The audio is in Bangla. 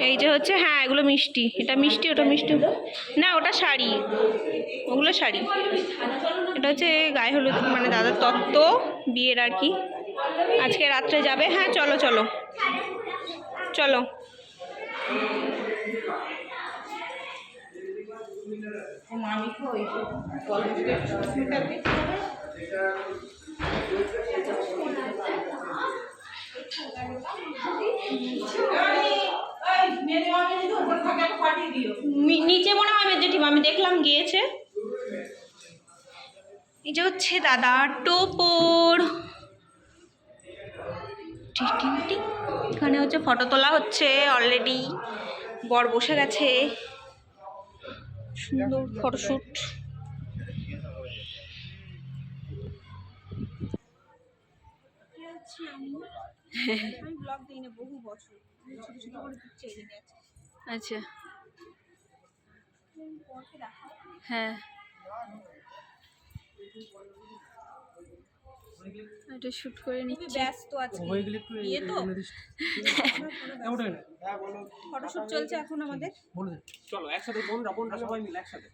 এই যে হচ্ছে, হ্যাঁ এগুলো মিষ্টি, এটা মিষ্টি ওটা মিষ্টি না, ওটা শাড়ি, ওগুলো শাড়ি। এটা হচ্ছে গায়ে হলুদ মানে দাদার তত্ত্ব বিয়ের আর কি, আজকে রাত্রে যাবে। হ্যাঁ চলো চলো চলো। নিচে মনে হয় জেঠিমা, আমি দেখলাম গিয়েছে। এই যে হচ্ছে দাদা টোপর, এখানে হচ্ছে ফটো তোলা হচ্ছে অলরেডি, বর বসে গেছে, সুন্দর ফটোশুট। আমি ব্লগ দিই না বহু বছর, ছোট ছোট করে পিকচার এনে আছে। আচ্ছা হ্যাঁ, এটা শুট করে নিচ্ছি। ব্যস্ত আছে ইয়ে তো, ফটোশুট চলছে এখন আমাদের। চলো একসাথে বোনরা সবাই মিলে একসাথে